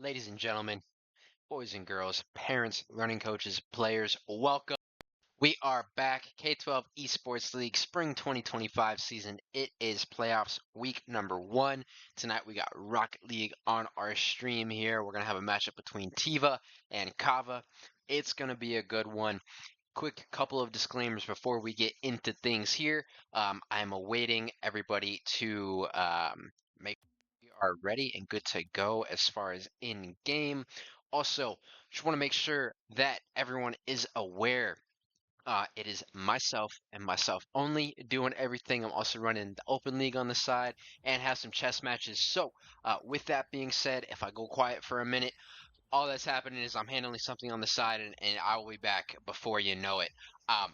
Ladies and gentlemen, boys and girls, parents, learning coaches, players, welcome. We are back. K12 Esports League Spring 2025 season. It is playoffs week number 1. Tonight we got Rocket League on our stream here. We're going to have a matchup between TVAH and CAVA. It's going to be a good one. Quick couple of disclaimers before we get into things here. I'm awaiting everybody to make sure we are ready and good to go as far as in game. Also, just want to make sure that everyone is aware. It is myself and myself only doing everything. I'm also running the open league on the side and have some chess matches. So, with that being said, if I go quiet for a minute, all that's happening is I'm handling something on the side, and I will be back before you know it. Um,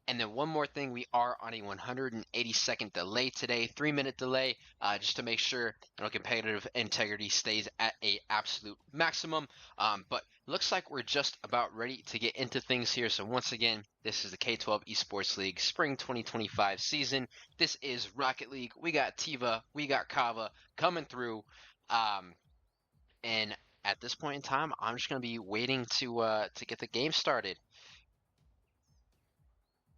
and then one more thing, we are on a 180-second delay today, 3-minute delay, just to make sure competitive integrity stays at a absolute maximum. But looks like we're just about ready to get into things here. So once again, this is the K12 Esports League Spring 2025 season. This is Rocket League. We got TVAH, we got CAVA coming through. And at this point in time, I'm just going to be waiting to get the game started.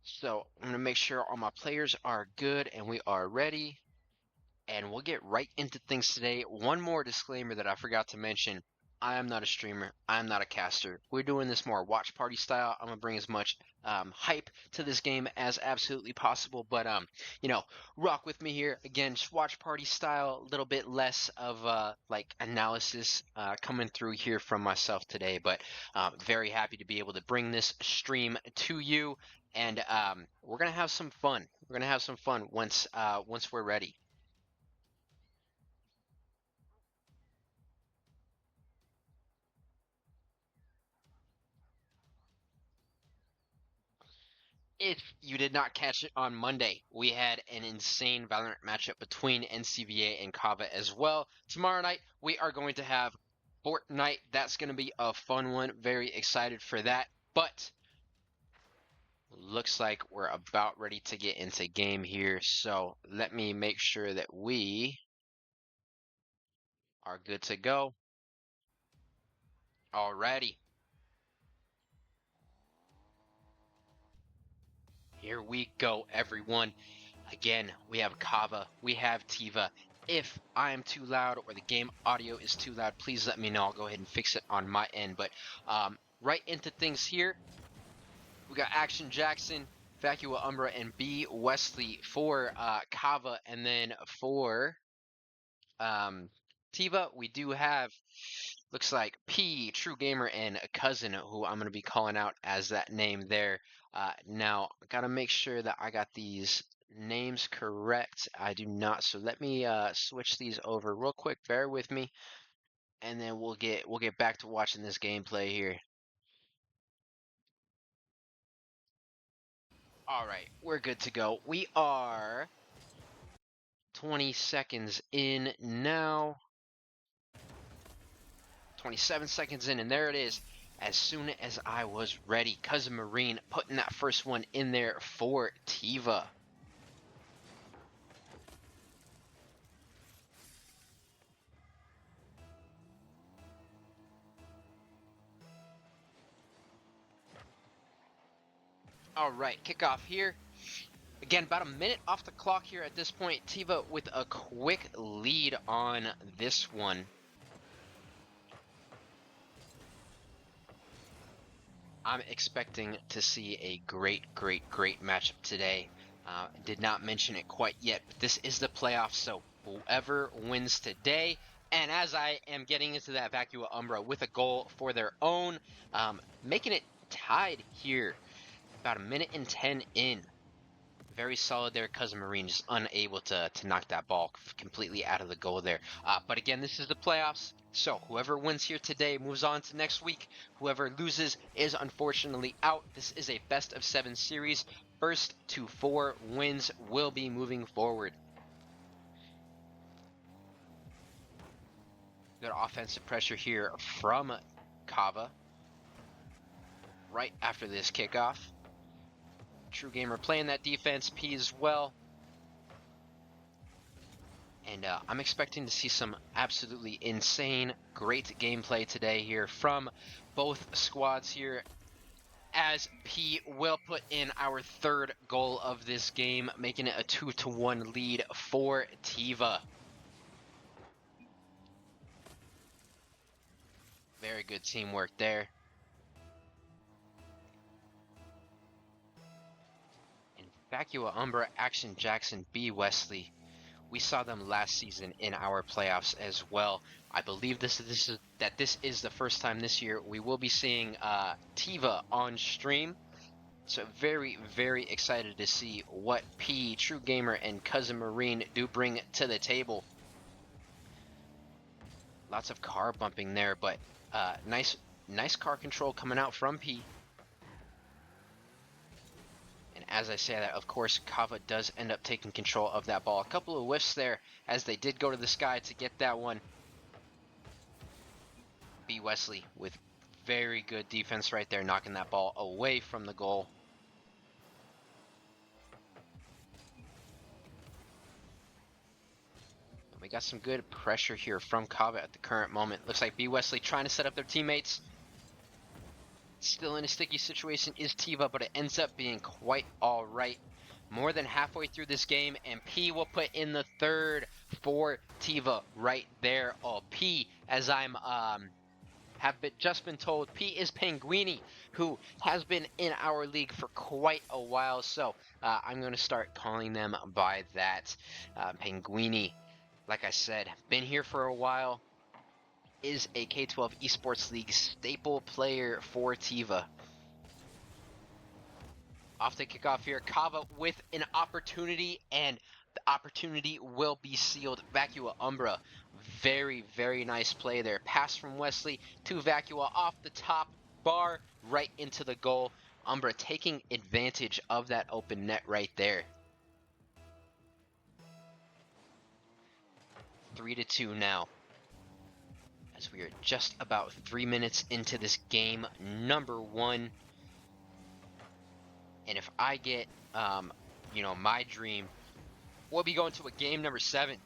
So I'm going to make sure all my players are good and we are ready. And we'll get right into things today. One more disclaimer that I forgot to mention. I am not a streamer. I am not a caster. We're doing this more watch party style. I'm going to bring as much hype to this game as absolutely possible. But, rock with me here. Again, just watch party style. A little bit less of, analysis coming through here from myself today. But very happy to be able to bring this stream to you. And we're going to have some fun. We're going to have some fun once we're ready. If you did not catch it on Monday, we had an insane Valorant matchup between NCVA and CAVA as well. Tomorrow night, we are going to have Fortnite. That's going to be a fun one. Very excited for that. But looks like we're about ready to get into game here. So let me make sure that we are good to go. Alrighty. Here we go, everyone. Again, we have CAVA, we have TVAH. If I am too loud or the game audio is too loud, please let me know. I'll go ahead and fix it on my end. But right into things here. We got Action Jackson, Vacua Umbra, and B Wesley for CAVA. And then for TVAH, we do have, looks like P, True Gamer, and a cousin who I'm going to be calling out as that name there. Now, got to make sure that I got these names correct. I do not, so let me switch these over real quick. Bear with me, and then we'll get back to watching this gameplay here. All right, we're good to go. We are 20 seconds in now. 27 seconds in, and there it is. As soon as I was ready, Cousin Marine putting that first one in there for TVAH. All right, kickoff here. Again, about a minute off the clock here at this point. TVAH with a quick lead on this one. I'm expecting to see a great matchup today. Did not mention it quite yet, but this is the playoffs, so whoever wins today, and as I am getting into that Vacua Umbra with a goal for their own, making it tied here, about a minute and 10 in. Very solid there, Cousin Marine, just unable to knock that ball completely out of the goal there. But again, this is the playoffs, so whoever wins here today moves on to next week. Whoever loses is unfortunately out. This is a best of 7 series. First to 4 wins will be moving forward. Good offensive pressure here from CAVA right after this kickoff. True Gamer playing that defense, P as well. And I'm expecting to see some absolutely insane, great gameplay today here from both squads here, as P will put in our third goal of this game, making it a 2-1 lead for TVA. Very good teamwork there. And Vacua Umbra, Action Jackson, B Wesley. We saw them last season in our playoffs as well. I believe this is the first time this year we will be seeing TVA on stream. So very, very excited to see what P, True Gamer, and Cousin Marine do bring to the table. Lots of car bumping there, but nice car control coming out from P. And as I say that, of course, CAVA does end up taking control of that ball. A couple of whiffs there as they did go to the sky to get that one. B Wesley with very good defense right there, knocking that ball away from the goal. We got some good pressure here from CAVA at the current moment. Looks like B Wesley trying to set up their teammates. Still in a sticky situation is TVA, but it ends up being quite all right. More than halfway through this game, and P will put in the third for TVA right there. Oh, P, as I'm just been told, P is Penguini, who has been in our league for quite a while. So I'm going to start calling them by that. Penguini, like I said, been here for a while. Is a K12 Esports League staple player for TVA. Off the kickoff here, CAVA with an opportunity, and the opportunity will be sealed. Vacua Umbra, very, very nice play there. Pass from Wesley to Vacua off the top bar, right into the goal. Umbra taking advantage of that open net right there. 3-2 now, as we are just about 3 minutes into this game number 1. And if I get, my dream, we'll be going to a game number 7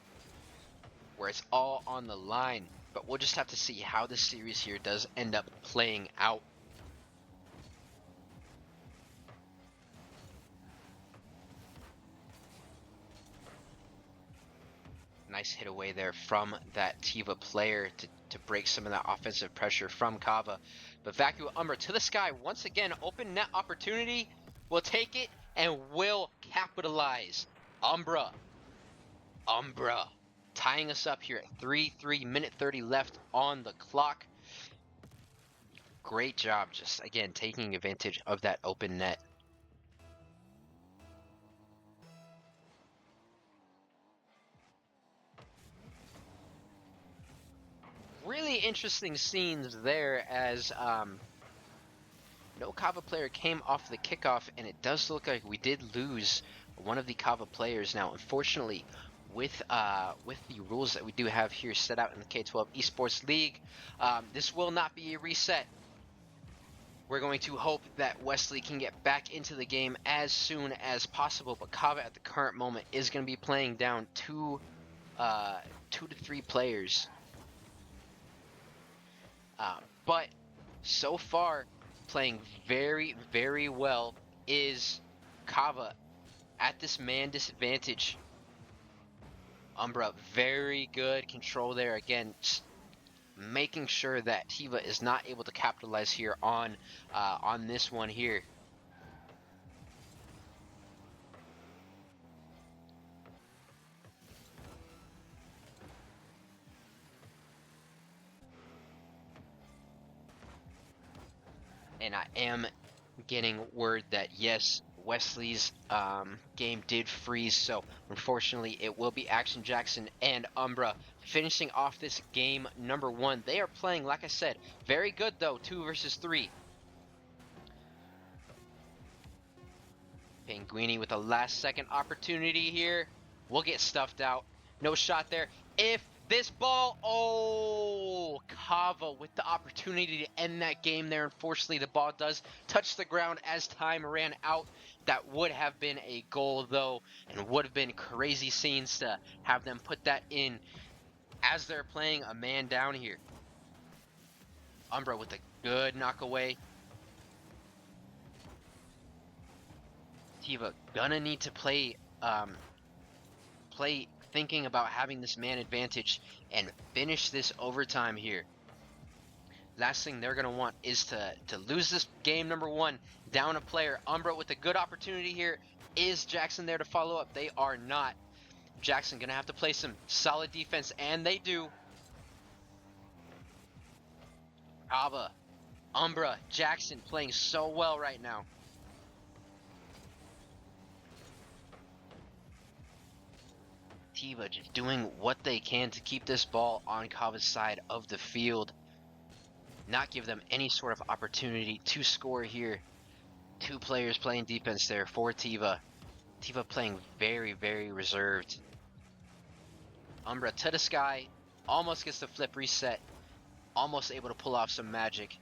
where it's all on the line. But we'll just have to see how this series here does end up playing out. Nice hit away there from that TVA player to break some of that offensive pressure from CAVA. But Vacua Umbra to the sky once again. Open net opportunity. We'll take it and will capitalize. Umbra tying us up here at 3-3, minute 30 left on the clock. Great job, just again taking advantage of that open net. Really interesting scenes there, as no CAVA player came off the kickoff, and it does look like we did lose one of the CAVA players. Now, unfortunately, with the rules that we do have here set out in the K12 Esports League, this will not be a reset. We're going to hope that Wesley can get back into the game as soon as possible, but CAVA at the current moment is going to be playing down 2 to 3 players. But so far, playing very, very well is CAVA at this man disadvantage. Umbra, very good control there. Again, just making sure that TVA is not able to capitalize here on this one here. And I am getting word that yes, Wesley's game did freeze, so unfortunately it will be Action Jackson and Umbra finishing off this game number 1. They are playing, like I said, very good though, 2 versus 3. Penguini with a last second opportunity here. We'll get stuffed out. No shot there. If This ball, oh, CAVA with the opportunity to end that game there. Unfortunately, the ball does touch the ground as time ran out. That would have been a goal, though, and would have been crazy scenes to have them put that in as they're playing a man down here. Umbra with a good knockaway. Tiva gonna need to play thinking about having this man advantage and finish this overtime here. Last thing they're going to want is to lose this game number one, down a player. Umbra with a good opportunity here. Is Jackson there to follow up? They are not. Jackson going to have to play some solid defense, and they do. CAVA, Umbra, Jackson playing so well right now. Tiva just doing what they can to keep this ball on CAVA's side of the field. Not give them any sort of opportunity to score here. Two players playing defense there for Tiva. Tiva playing very, very reserved. Umbra to the sky, almost gets the flip reset, almost able to pull off some magic.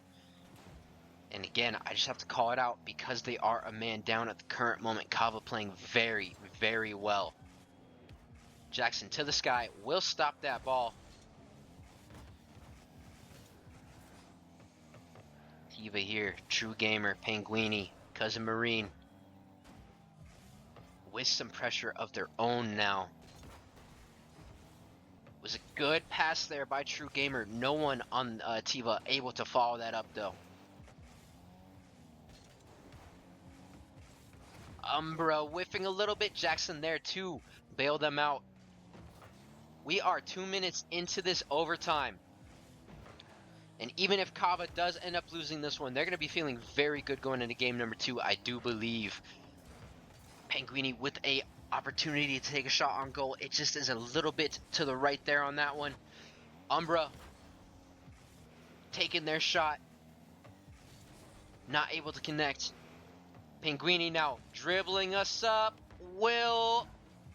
And again, I just have to call it out because they are a man down at the current moment. CAVA playing very, very well. Jackson to the sky, will stop that ball. Tiva here, True Gamer, Penguini, Cousin Marine. With some pressure of their own now. Was a good pass there by True Gamer. No one on Tiva able to follow that up though. Umbra whiffing a little bit. Jackson there to bail them out. We are 2 minutes into this overtime. And even if CAVA does end up losing this one, they're going to be feeling very good going into game number 2, I do believe. Penguini with a opportunity to take a shot on goal. It just is a little bit to the right there on that one. Umbra taking their shot. Not able to connect. Penguini now dribbling us up. Will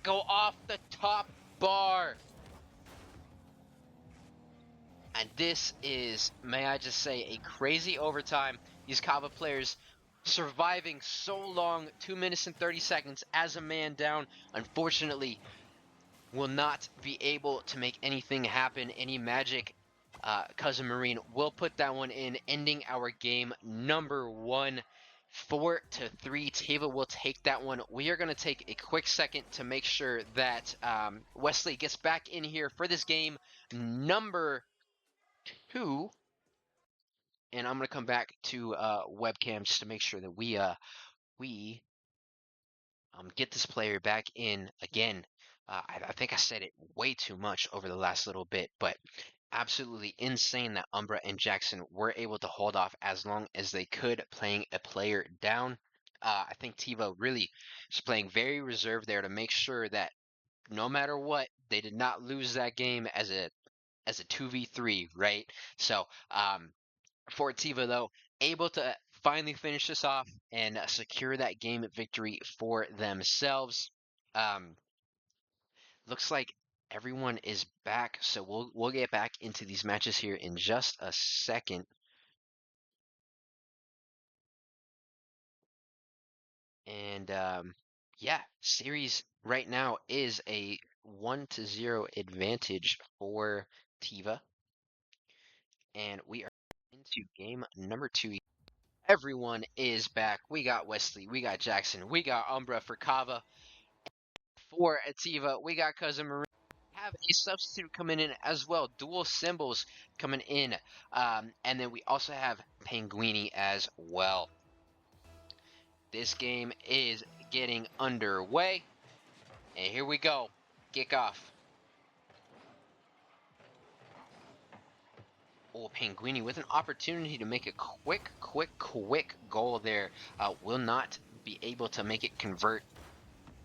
go off the top bar. And this is, may I just say, a crazy overtime. These CAVA players surviving so long, 2 minutes and 30 seconds as a man down, unfortunately, will not be able to make anything happen. Any magic, Cousin Marine will put that one in, ending our game number 1. 4-3. Tiva will take that one. We are going to take a quick second to make sure that Wesley gets back in here for this game number 2. And I'm going to come back to webcam just to make sure that we get this player back in again. I think I said it way too much over the last little bit, but absolutely insane that Umbra and Jackson were able to hold off as long as they could, playing a player down. I think Tiva really is playing very reserved there to make sure that no matter what, they did not lose that game as a 2v3, right? So for Tiva though, able to finally finish this off and secure that game victory for themselves. Looks like everyone is back, so we'll get back into these matches here in just a second. And yeah, series right now is a 1-0 advantage for Tiva. And we are into game number 2. Everyone is back. We got Wesley, we got Jackson, we got Umbra for CAVA. For Tiva, we got Cousin Marie. Have a substitute coming in as well. Dual symbols coming in. And then we also have Penguini as well. This game is getting underway. And here we go. Kick off. Oh, Penguini with an opportunity to make a quick goal there. Will not be able to make it convert.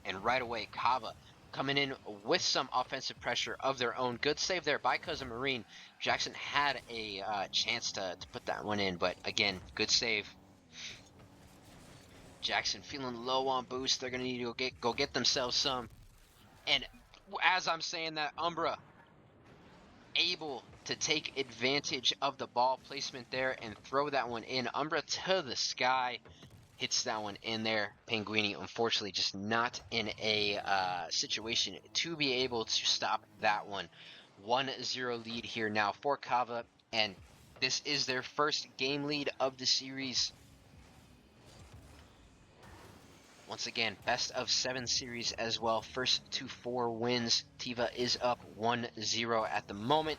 And right away, CAVA coming in with some offensive pressure of their own. Good save there by Cousin Marine. Jackson had a chance to put that one in, but again, good save. Jackson feeling low on boost. They're going to need to go get themselves some. And as I'm saying that, Umbra able to take advantage of the ball placement there and throw that one in. Umbra to the sky. Hits that one in there. Penguini, unfortunately, just not in a situation to be able to stop that one. 1-0 lead here now for CAVA, and this is their first game lead of the series. Once again, best of 7 series as well. First to 4 wins. TVA is up 1-0 at the moment.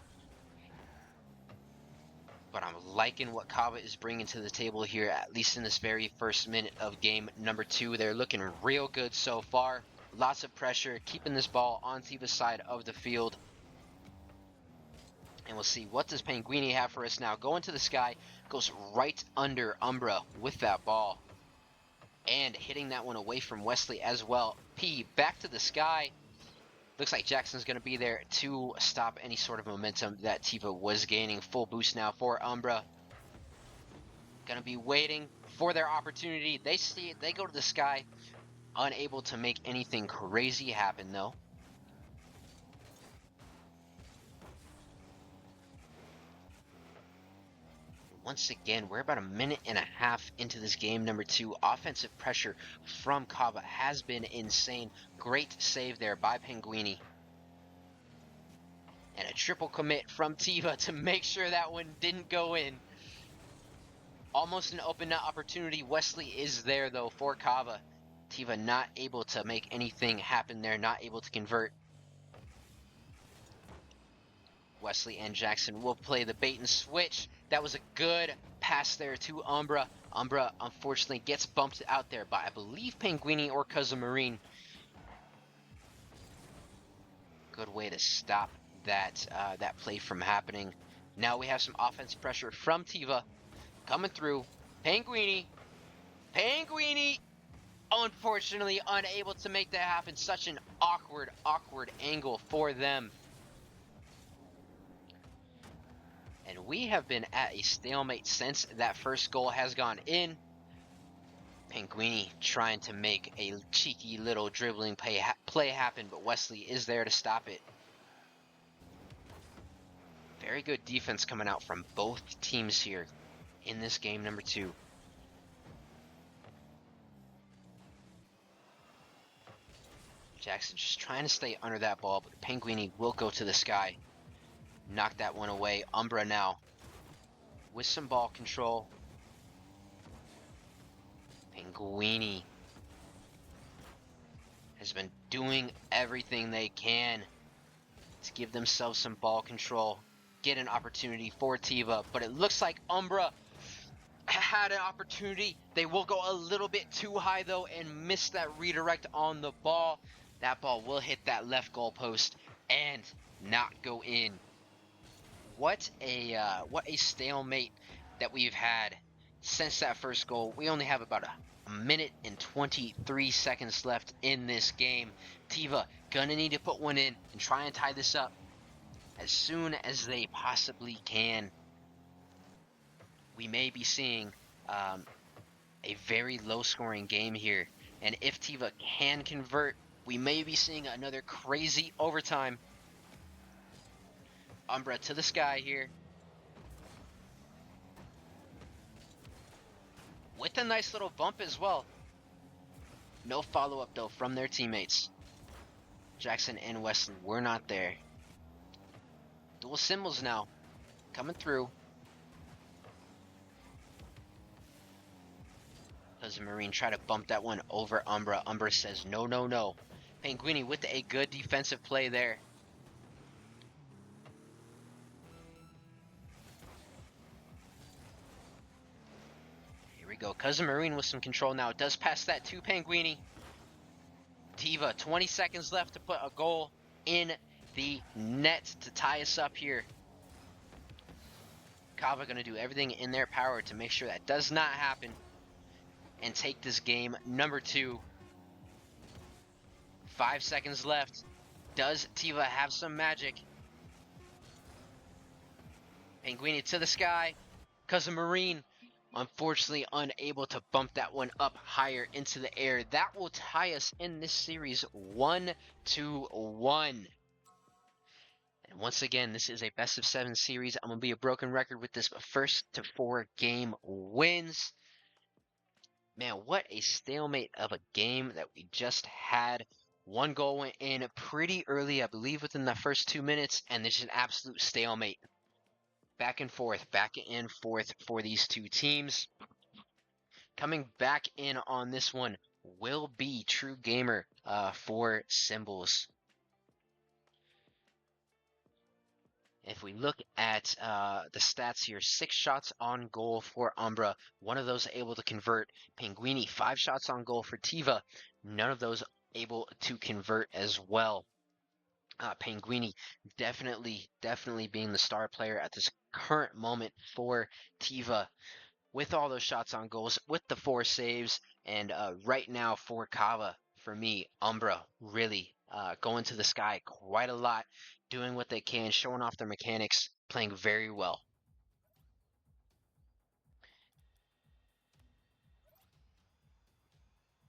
But I'm liking what CAVA is bringing to the table here, at least in this very first minute of game number 2. They're looking real good so far. Lots of pressure, keeping this ball on TVA's side of the field. And we'll see, what does Penguini have for us now? Going to the sky, goes right under Umbra with that ball. And hitting that one away from Wesley as well. P back to the sky. Looks like Jackson's going to be there to stop any sort of momentum that TVA was gaining. Full boost now for Umbra. Going to be waiting for their opportunity. They see it. They go to the sky. Unable to make anything crazy happen, though. Once again, we're about a minute and a half into this game number 2. Offensive pressure from CAVA has been insane. Great save there by Penguini. And a triple commit from TVA to make sure that one didn't go in. Almost an open net opportunity. Wesley is there, though, for CAVA. TVA not able to make anything happen there, not able to convert. Wesley and Jackson will play the bait and switch. That was a good pass there to Umbra. Umbra, unfortunately, gets bumped out there by, I believe, Penguini or Marine. Good way to stop that play from happening. Now we have some offense pressure from TVA coming through. Penguini, unfortunately unable to make that happen. Such an awkward angle for them. And we have been at a stalemate since that first goal has gone in. Penguini trying to make a cheeky little dribbling play happen, but Wesley is there to stop it. Very good defense coming out from both teams here in this game number 2. Jackson just trying to stay under that ball, but Penguini will go to the sky. Knock that one away. Umbra now with some ball control. Penguini has been doing everything they can to give themselves some ball control, get an opportunity for TVA, but it looks like Umbra had an opportunity. They will go a little bit too high, though, and miss that redirect on the ball. That ball will hit that left goal post and not go in. What a stalemate that we've had since that first goal. We only have about a minute and 23 seconds left in this game. TVA gonna need to put one in and try and tie this up as soon as they possibly can. We may be seeing a very low-scoring game here, and if TVA can convert, we may be seeing another crazy overtime. Umbra to the sky here. With a nice little bump as well. No follow-up, though, from their teammates. Jackson and Wesley were not there. Dual symbols now coming through. Marine try to bump that one over Umbra. Umbra says no, no, no. Penguini with a good defensive play there. Here we go. Marine with some control now. Does pass that to Penguini. TVA, 20 seconds left to put a goal in the net to tie us up here. CAVA going to do everything in their power to make sure that does not happen and take this game number 2. 5 seconds left. Does TVA have some magic? Penguini to the sky. Marine unfortunately unable to bump that one up higher into the air. That will tie us in this series 1-1. And And once again, this is a best of 7 series. I'm going to be a broken record with this, but first to 4 game wins. Man, what a stalemate of a game that we just had. One goal went in pretty early, I believe within the first 2 minutes, and it's an absolute stalemate. Back and forth for these two teams. Coming back in on this one will be True Gamer for Symbols. If we look at the stats here, 6 shots on goal for Umbra, one of those able to convert. Penguini, 5 shots on goal for Tiva, none of those able to convert as well. Penguini definitely being the star player at this current moment for Tiva, with all those shots on goals, with the 4 saves, and right now for CAVA, for me, Umbra really going to the sky quite a lot, doing what they can, showing off their mechanics, playing very well.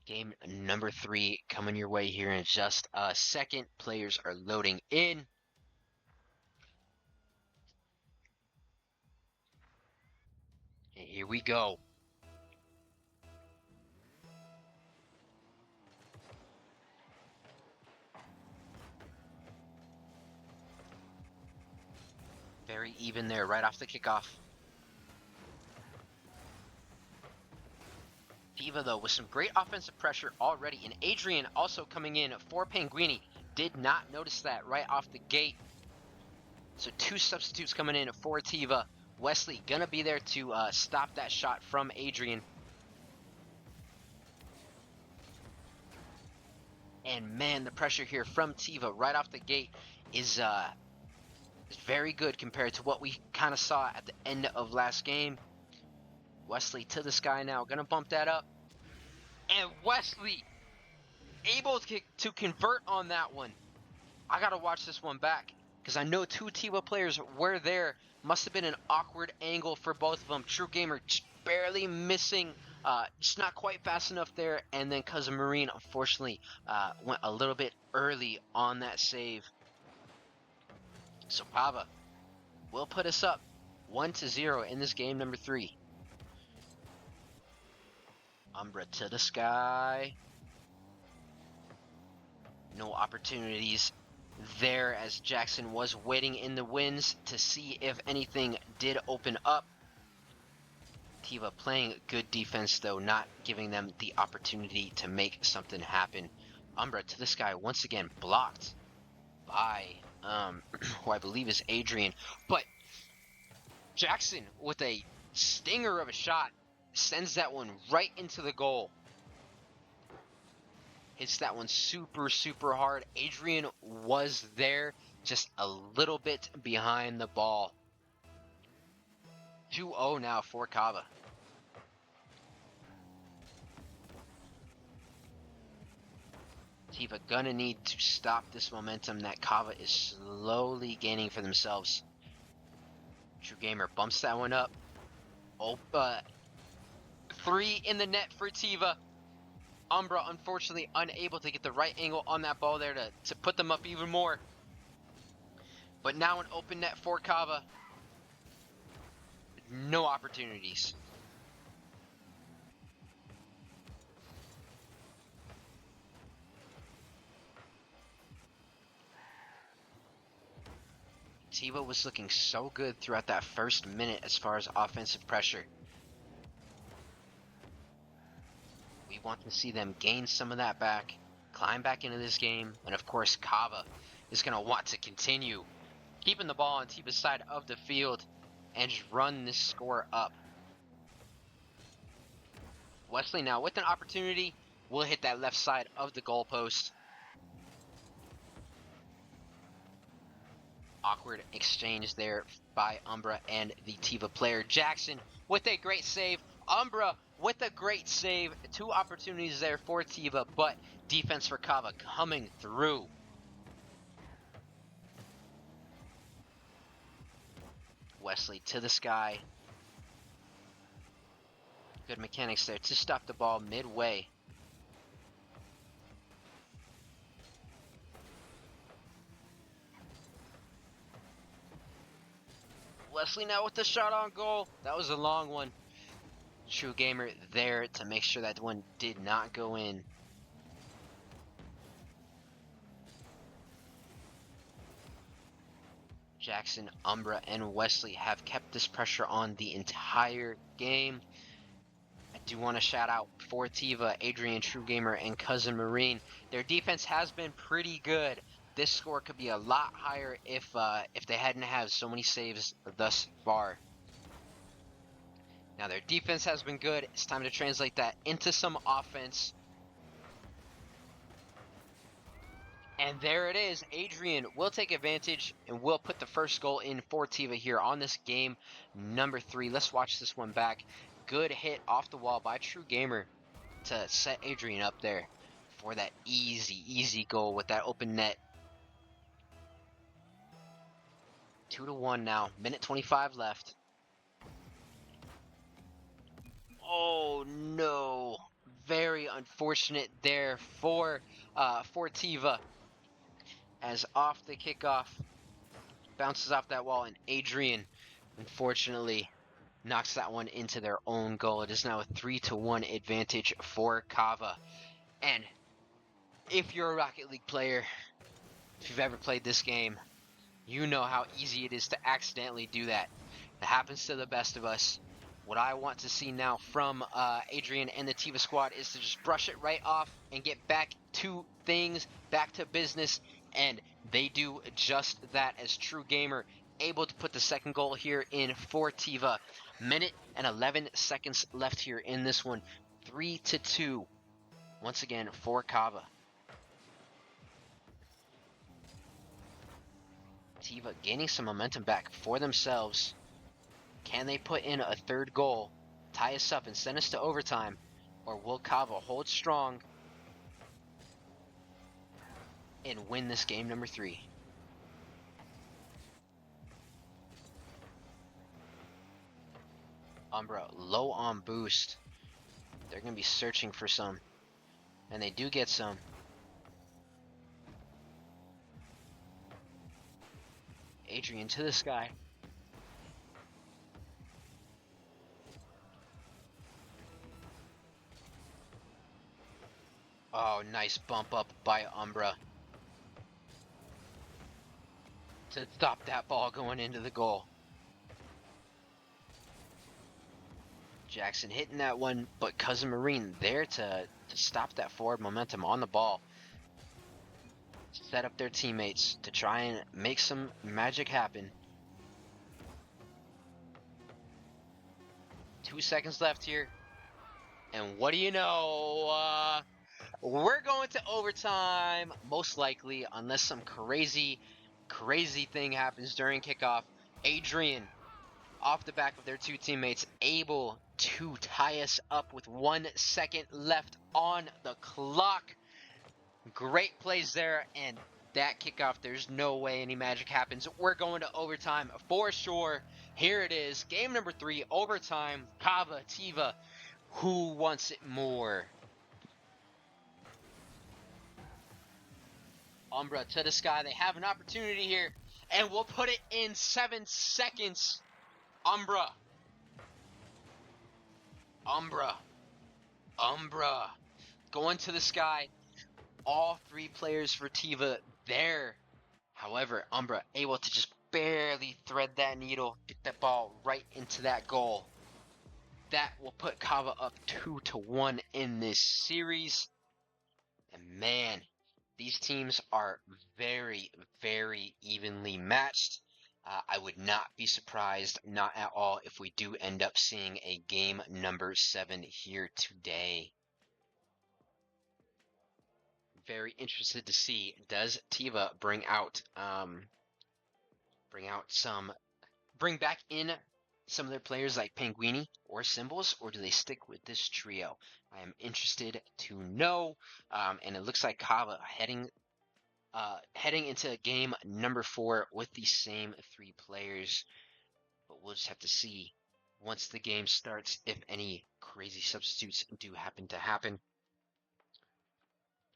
Game number 3 coming your way here in just a second. Players are loading in. And here we go. Very even there right off the kickoff. Tiva, though, with some great offensive pressure already, and Adrian also coming in for Penguini. Did not notice that right off the gate. So 2 substitutes coming in for Tiva. Wesley gonna be there to stop that shot from Adrian. And man, the pressure here from Tiva right off the gate is very good compared to what we kind of saw at the end of last game. Wesley to the sky now, gonna bump that up. And Wesley able to convert on that one. I gotta watch this one back, because I know 2 Tiva players were there. Must have been an awkward angle for both of them. True Gamer just barely missing, just not quite fast enough there. And then Cousin Marine, unfortunately, went a little bit early on that save. So CAVA will put us up 1-0 in this game number 3. Umbra to the sky. No opportunities there, as Jackson was waiting in the winds to see if anything did open up. Tiva playing good defense, though, not giving them the opportunity to make something happen. Umbra to the sky once again, blocked by who I believe is Adrian, but Jackson with a stinger of a shot sends that one right into the goal. Hits that one super hard. Adrian was there, just a little bit behind the ball. 2-0 now for CAVA. Tiva gonna need to stop this momentum that CAVA is slowly gaining for themselves. True Gamer bumps that one up. Oh, 3 in the net for Tiva. Umbra, unfortunately, unable to get the right angle on that ball there to put them up even more. But now an open net for CAVA. No opportunities. Tiva was looking so good throughout that first minute as far as offensive pressure. We want to see them gain some of that back, climb back into this game, and of course CAVA is going to want to continue keeping the ball on Tiva's side of the field and just run this score up. Wesley now with an opportunity will hit that left side of the goalpost. Awkward exchange there by Umbra and the Tiva player. Jackson with a great save. Umbra with a great save. 2 opportunities there for Tiva, but defense for CAVA coming through. Wesley to the sky. Good mechanics there to stop the ball midway. Wesley now with the shot on goal. That was a long one. True Gamer there to make sure that one did not go in. Jackson, Umbra, and Wesley have kept this pressure on the entire game. I do want to shout out for Tiva, Adrian, True Gamer, and Cousin Marine. Their defense has been pretty good. This score could be a lot higher if they hadn't had so many saves thus far. Now their defense has been good. It's time to translate that into some offense. And there it is. Adrian will take advantage and will put the first goal in for Tiva here on this game number 3. Let's watch this one back. Good hit off the wall by True Gamer to set Adrian up there for that easy goal with that open net. 2-1 now. Minute 25 left. Oh no. Very unfortunate there for Tiva. As off the kickoff, bounces off that wall, and Adrian, unfortunately, knocks that one into their own goal. It is now a 3-1 advantage for CAVA. And if you're a Rocket League player, if you've ever played this game, you know how easy it is to accidentally do that. It happens to the best of us. What I want to see now from Adrian and the Tiva squad is to just brush it right off and get back to things, back to business, and they do just that as True Gamer able to put the second goal here in for Tiva. Minute and 11 seconds left here in this one. 3-2 once again for CAVA. Tiva gaining some momentum back for themselves. Can they put in a third goal, tie us up and send us to overtime? Or will CAVA hold strong and win this game number 3? Umbra low on boost. They're going to be searching for some. And they do get some. Adrian to the sky. Oh, nice bump up by Umbra to stop that ball going into the goal. Jackson hitting that one, but Cousin Marine there to stop that forward momentum on the ball. Set up their teammates to try and make some magic happen. 2 seconds left here. And what do you know? We're going to overtime, most likely, unless some crazy thing happens during kickoff. Adrian, off the back of their 2 teammates, able to tie us up with 1 second left on the clock. Great plays there, and that kickoff, there's no way any magic happens. We're going to overtime for sure. Here it is, game number 3, overtime. CAVA, Tiva, who wants it more? Umbra to the sky. They have an opportunity here, and we'll put it in 7 seconds. Umbra. Going to the sky. All 3 players for Tiva there. However, Umbra able to just barely thread that needle, get that ball right into that goal. That will put CAVA up 2-1 in this series. And man, these teams are very evenly matched. I would not be surprised, not at all, if we do end up seeing a game number 7 here today. Very interested to see, does Tiva bring back in some of their players like Penguini or Symbols, or do they stick with this trio? I am interested to know. And it looks like CAVA heading into game number 4 with the same 3 players. But we'll just have to see once the game starts if any crazy substitutes do happen to happen.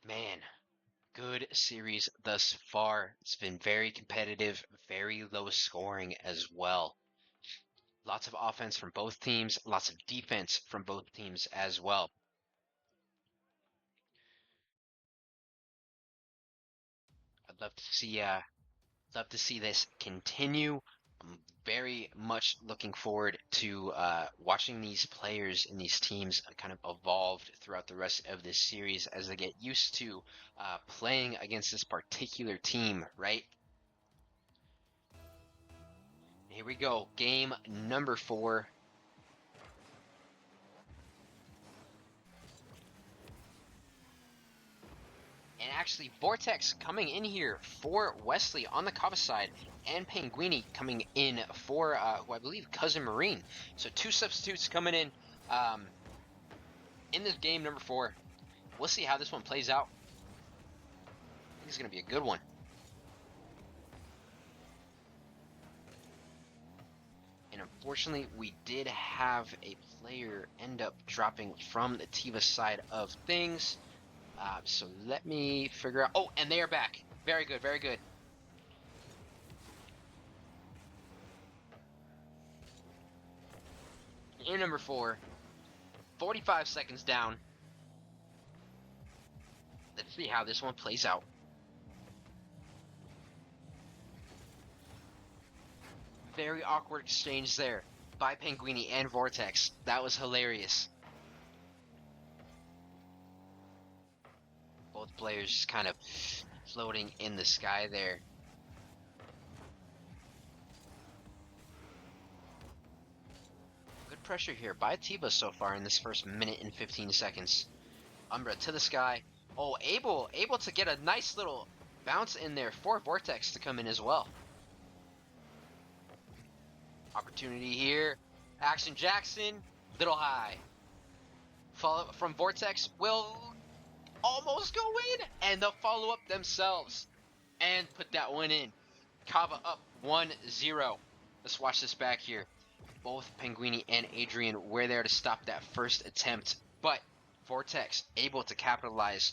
Man, good series thus far. It's been very competitive, very low scoring as well. Lots of offense from both teams, lots of defense from both teams as well. I'd love to see this continue. I'm very much looking forward to watching these players and these teams kind of evolve throughout the rest of this series as they get used to playing against this particular team, right? Here we go, game number 4. And actually, Vortex coming in here for Wesley on the CAVA side, and Penguini coming in for, who I believe, Cousin Marine. So 2 substitutes coming in this game number 4. We'll see how this one plays out. I think it's going to be a good one. And unfortunately, we did have a player end up dropping from the TVAH side of things. So let me figure out. Oh, and they are back. Very good, very good. In number 4, 45 seconds down. Let's see how this one plays out. Very awkward exchange there by Penguini and Vortex. That was hilarious. Both players just kind of floating in the sky there. Good pressure here by TVAH so far in this first minute and 15 seconds. Umbra to the sky. Oh, able to get a nice little bounce in there for Vortex to come in as well. Opportunity here. Action Jackson, little high. Follow from Vortex will almost go in, and they'll follow up themselves and put that one in. CAVA up 1-0. Let's watch this back here. Both Penguini and Adrian were there to stop that first attempt, but Vortex able to capitalize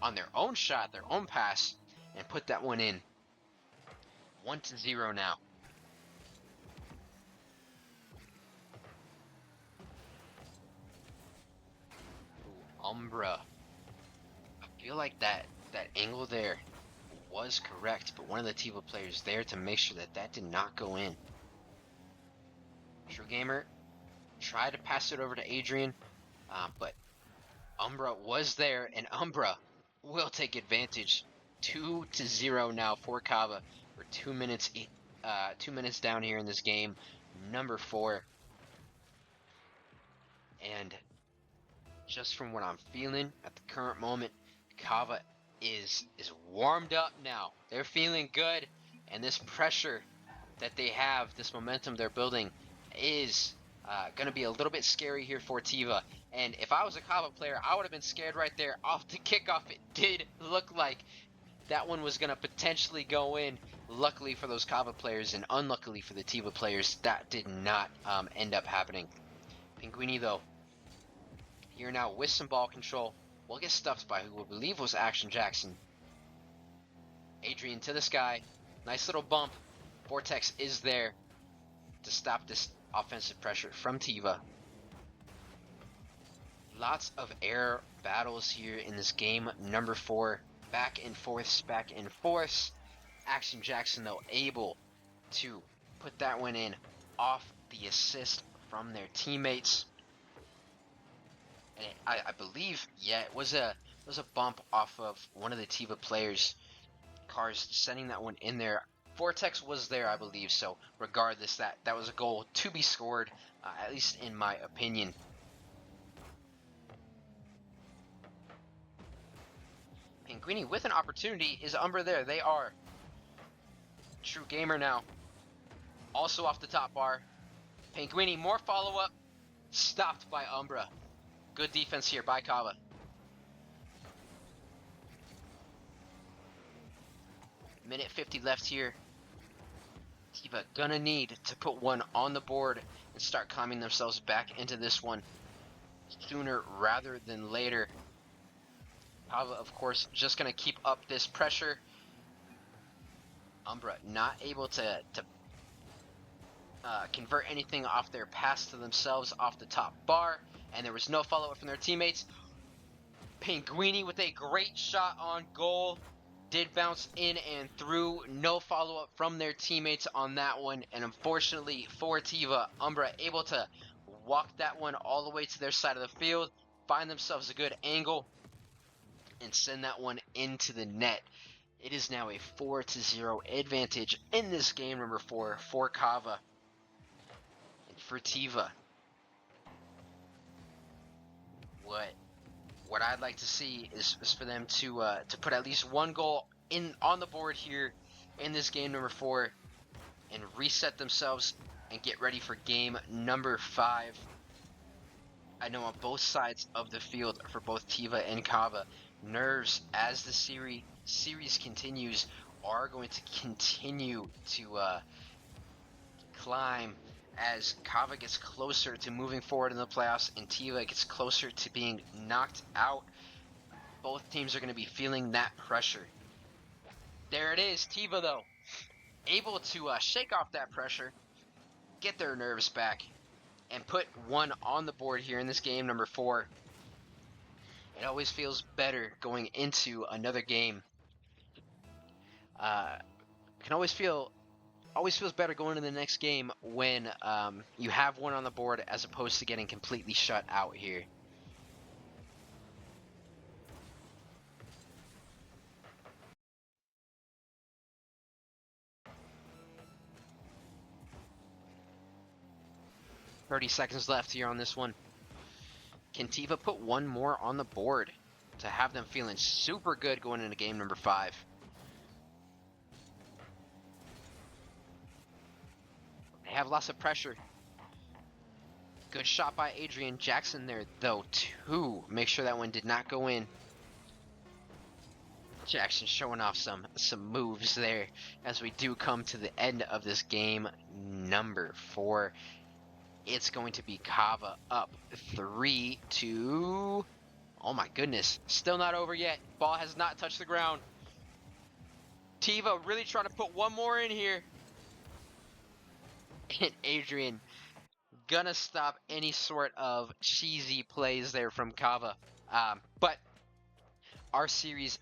on their own shot, their own pass, and put that one in. 1-0 now. Ooh, Umbra. I feel like that angle there was correct, but one of the TVAH players there to make sure that did not go in. True Gamer tried to pass it over to Adrian, but Umbra was there, and Umbra will take advantage. 2-0 now for CAVA. We're 2 minutes, 2 minutes down here in this game, number 4. And just from what I'm feeling at the current moment, CAVA is warmed up now. They're feeling good, and this pressure that they have, this momentum they're building, is going to be a little bit scary here for TVAH. And if I was a CAVA player, I would have been scared right there off the kickoff. It did look like that one was going to potentially go in. Luckily for those CAVA players, and unluckily for the TVAH players, that did not end up happening. Penguini, though, here now with some ball control, will get stuffed by who we believe was Action Jackson. Adrian to the sky. Nice little bump. Vortex is there to stop this offensive pressure from TVAH. Lots of air battles here in this game number 4. Back and forths, back and forths. Action Jackson, though, able to put that one in off the assist from their teammates. And I believe, yeah, it was a bump off of one of the TVAH players' cars, sending that one in there. Vortex was there, I believe, so regardless, that was a goal to be scored, at least in my opinion. Penguini with an opportunity. Is Umbra there? They are. True Gamer now. Also off the top bar. Penguini, more follow-up. Stopped by Umbra. Good defense here by CAVA. Minute 50 left here. TVAH gonna need to put one on the board and start climbing themselves back into this one sooner rather than later. CAVA, of course, just gonna keep up this pressure. Umbra not able to convert anything off their pass to themselves off the top bar, and there was no follow-up from their teammates. Pinguini with a great shot on goal. Did bounce in and through. No follow-up from their teammates on that one. And unfortunately for Tiva, Umbra able to walk that one all the way to their side of the field, find themselves a good angle, and send that one into the net. It is now a 4-0 advantage in this game number 4 for CAVA and for Tiva. What I'd like to see is for them to put at least one goal on the board here in this game number 4 and reset themselves and get ready for game number 5. I know on both sides of the field for both Tiva and CAVA, nerves as the series continues are going to continue to climb as CAVA gets closer to moving forward in the playoffs and Tiva gets closer to being knocked out. Both teams are going to be feeling that pressure. There it is, Tiva though, able to shake off that pressure, get their nerves back, and put one on the board here in this game number 4. It always feels better going into another game. Always feels better going into the next game when you have one on the board as opposed to getting completely shut out here. $30 seconds left here on this one. Can Tiva put one more on the board to have them feeling super good going into game number 5? They have lots of pressure. Good shot by Adrian Jackson there, though, to make sure that one did not go in. Jackson showing off some moves there as we do come to the end of this game number 4. It's going to be CAVA up 3-2. Oh my goodness, still not over yet. Ball has not touched the ground. Tiva really trying to put one more in here. And Adrian gonna stop any sort of cheesy plays there from CAVA. But our series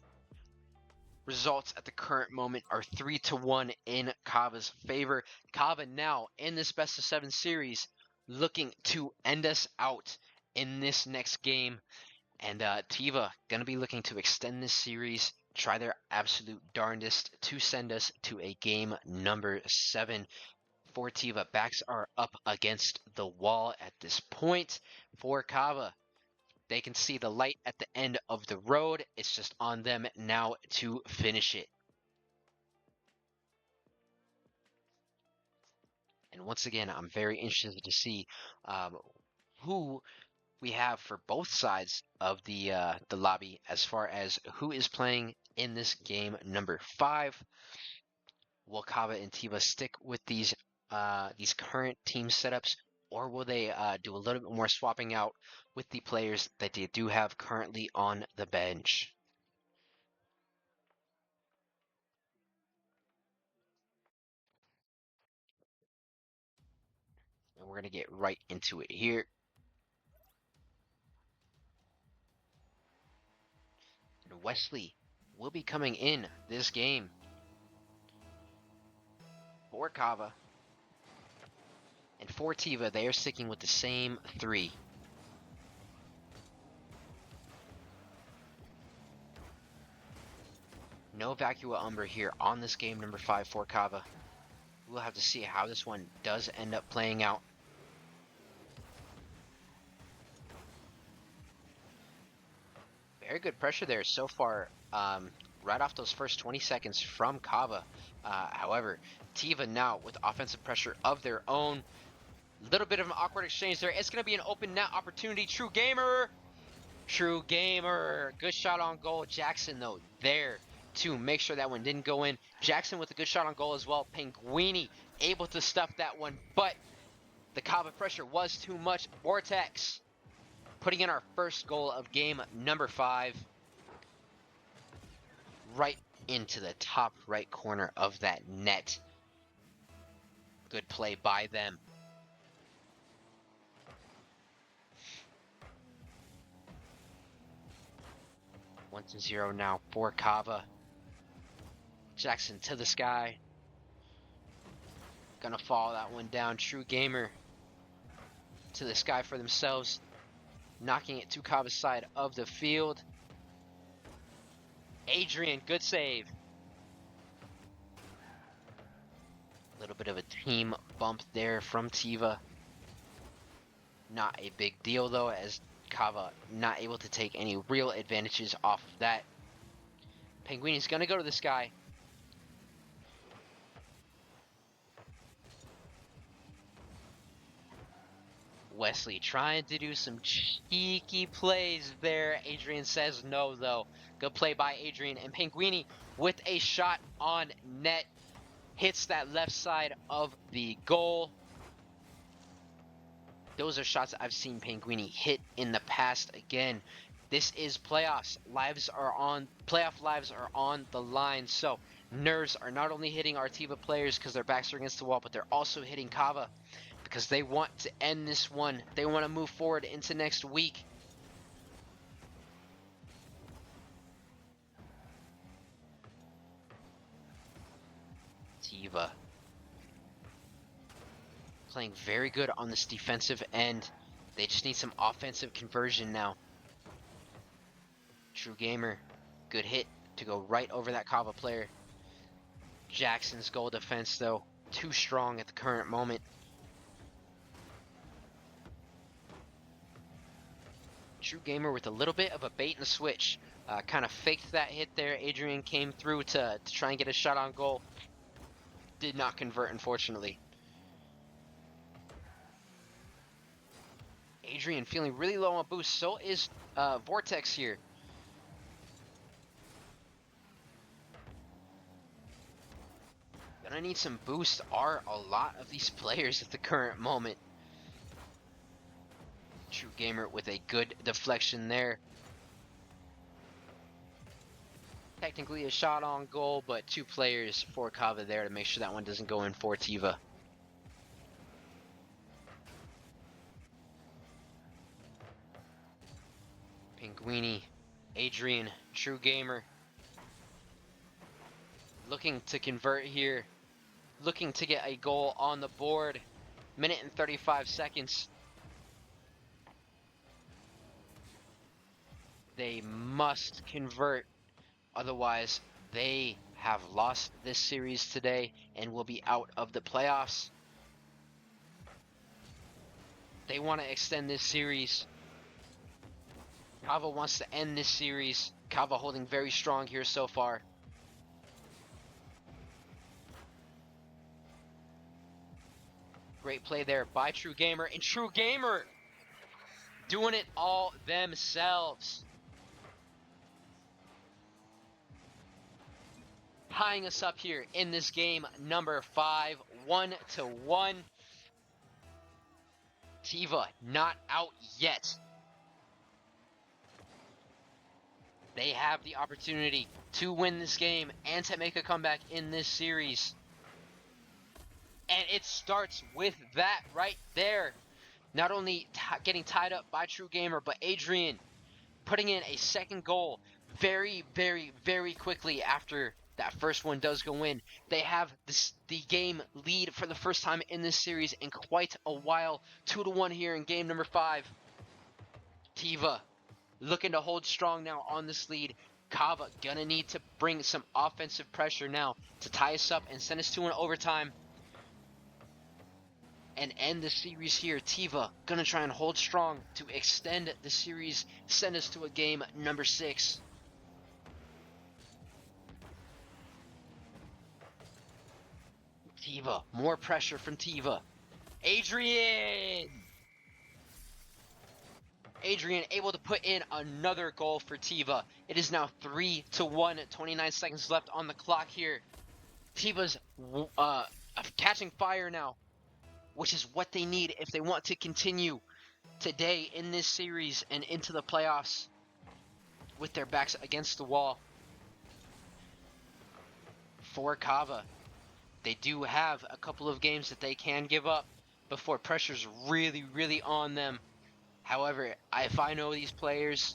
results at the current moment are 3-1 in CAVA's favor. CAVA now in this best of 7 series looking to end us out in this next game. And Tiva gonna be looking to extend this series, try their absolute darndest to send us to a game number 7. For Tiva, backs are up against the wall at this point. For CAVA, they can see the light at the end of the road. It's just on them now to finish it. And once again, I'm very interested to see who we have for both sides of the lobby as far as who is playing in this game number 5. Will CAVA and Tiva stick with these current team setups, or will they do a little bit more swapping out with the players that they do have currently on the bench? And we're going to get right into it here. And Wesley will be coming in this game for CAVA. And for Tiva, they are sticking with the same 3. No Vacua Umbra here on this game number 5 for CAVA. We'll have to see how this one does end up playing out. Very good pressure there so far, right off those first 20 seconds from CAVA. However, Tiva now with offensive pressure of their own. Little bit of an awkward exchange there. It's going to be an open net opportunity. True Gamer. Good shot on goal. Jackson, though, there to make sure that one didn't go in. Jackson with a good shot on goal as well. Pinguini able to stuff that one, but the CAVA pressure was too much. Vortex putting in our first goal of game number 5. Right into the top right corner of that net. Good play by them. One to zero now for CAVA. Jackson to the sky. Gonna fall that one down. True Gamer to the sky for themselves. Knocking it to CAVA's side of the field. Adrian, good save. A little bit of a team bump there from Tiva. Not a big deal though, as CAVA not able to take any real advantages off of that. Penguini's gonna go to the sky. Wesley trying to do some cheeky plays there. Adrian says no though. Good play by Adrian, and Penguini with a shot on net. Hits that left side of the goal. Those are shots I've seen Penguini hit in the past. Again, this is playoffs. Playoff lives are on the line. So nerves are not only hitting our Tiva players because their backs are against the wall, but they're also hitting CAVA because they want to end this one. They want to move forward into next week. Tiva playing very good on this defensive end. They just need some offensive conversion now. True Gamer, good hit to go right over that CAVA player. Jackson's goal defense though, too strong at the current moment. True Gamer with a little bit of a bait and switch. Kind of faked that hit there. Adrian came through to try and get a shot on goal. Did not convert, unfortunately. Adrian feeling really low on boost. So is Vortex here. Gonna need some boost are a lot of these players at the current moment. True Gamer with a good deflection there. Technically a shot on goal, but two players for CAVA there to make sure that one doesn't go in for Tiva. Penguini, Adrian, True Gamer. Looking to convert here. Looking to get a goal on the board. Minute and 35 seconds. They must convert. Otherwise, they have lost this series today and will be out of the playoffs. They want to extend this series. CAVA wants to end this series. CAVA holding very strong here so far. Great play there by True Gamer, and True Gamer doing it all themselves. Tying us up here in this game number 5, 1-1. Tiva not out yet. They have the opportunity to win this game and to make a comeback in this series. And it starts with that right there. Not only getting tied up by True Gamer, but Adrian putting in a second goal very, very, very quickly after that first one does go in. They have the game lead for the first time in this series in quite a while. 2-1 here in game number 5. Tiva looking to hold strong now on this lead. CAVA gonna need to bring some offensive pressure now to tie us up and send us to an overtime and end the series here. Tiva gonna try and hold strong to extend the series, send us to a game number 6. Tiva, more pressure from Tiva. Adrian able to put in another goal for Tiva. It is now 3-1, 29 seconds left on the clock here. Tiva's catching fire now, which is what they need if they want to continue today in this series and into the playoffs with their backs against the wall. For CAVA, They do have a couple of games that they can give up before pressure's really on them. However, if I know these players,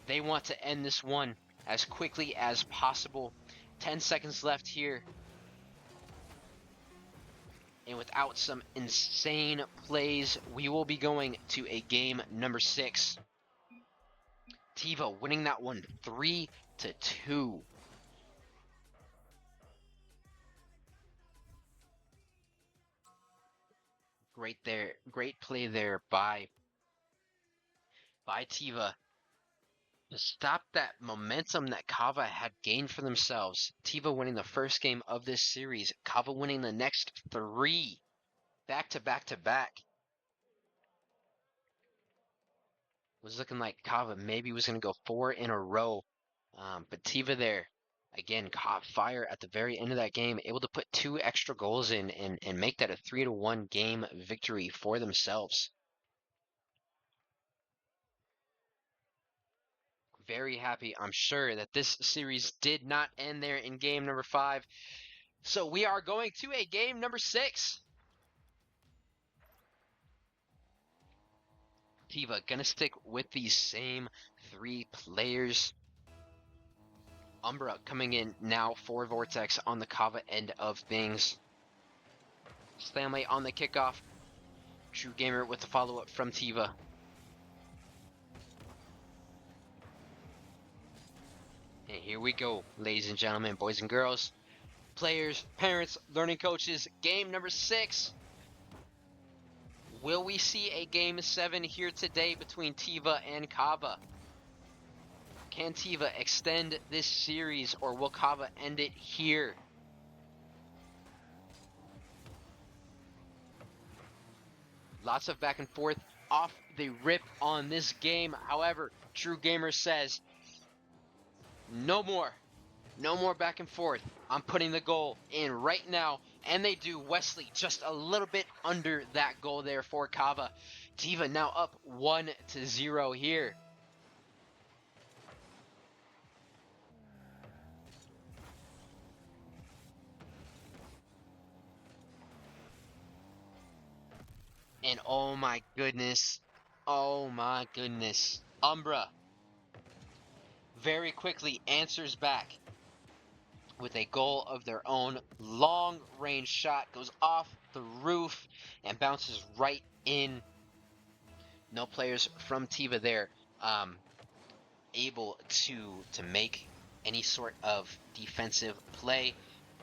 they want to end this one as quickly as possible. 10 seconds left here. And without some insane plays, we will be going to a game number 6. TVA winning that one 3-2. Great play there by TVA to stop that momentum that CAVA had gained for themselves. TVA winning the first game of this series, CAVA winning the next 3 back to back. Was looking like CAVA maybe was going to go 4 in a row, but TVA there again caught fire at the very end of that game, able to put 2 extra goals in and make that a 3-1 game victory for themselves. Very happy, I'm sure, that this series did not end there in game number 5. So we are going to a game number 6. TVA gonna stick with these same 3 players. Umbra coming in now for Vortex on the CAVA end of things. Stanley on the kickoff. True Gamer with the follow-up from TVA. And here we go, ladies and gentlemen, boys and girls, players, parents, learning coaches, game number 6. Will we see a game 7 here today between TVA and CAVA? Can TVA extend this series, or will CAVA end it here? Lots of back and forth off the rip on this game. However, True Gamer says, no more back and forth. I'm putting the goal in right now, and they do. Wesley just a little bit under that goal there for CAVA. TVA now up 1-0 here. And oh my goodness, Umbra very quickly answers back with a goal of their own. Long range shot goes off the roof and bounces right in. No players from TVA there able to make any sort of defensive play.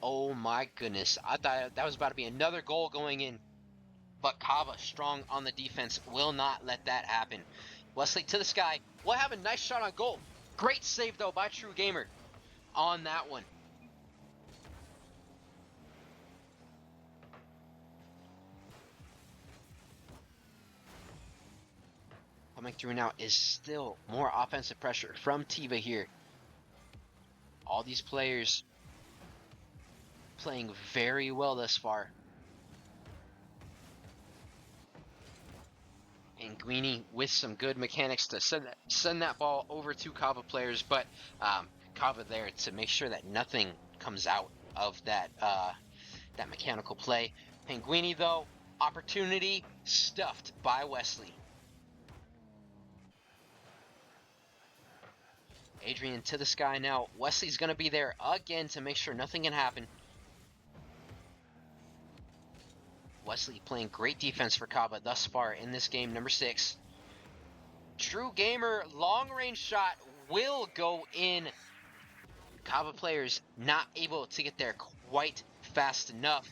Oh my goodness, I thought that was about to be another goal going in, but CAVA strong on the defense will not let that happen. Wesley to the sky, will have a nice shot on goal. Great save though by True Gamer on that one. Coming through now is still more offensive pressure from TVA here. All these players playing very well thus far. And Greeny with some good mechanics to send that ball over to CAVA players, but CAVA there to make sure that nothing comes out of that that mechanical play. Penguini though, opportunity stuffed by Wesley. Adrian to the sky now. Wesley's going to be there again to make sure nothing can happen. Wesley playing great defense for CAVA thus far in this game number 6. True Gamer long range shot will go in. CAVA players not able to get there quite fast enough.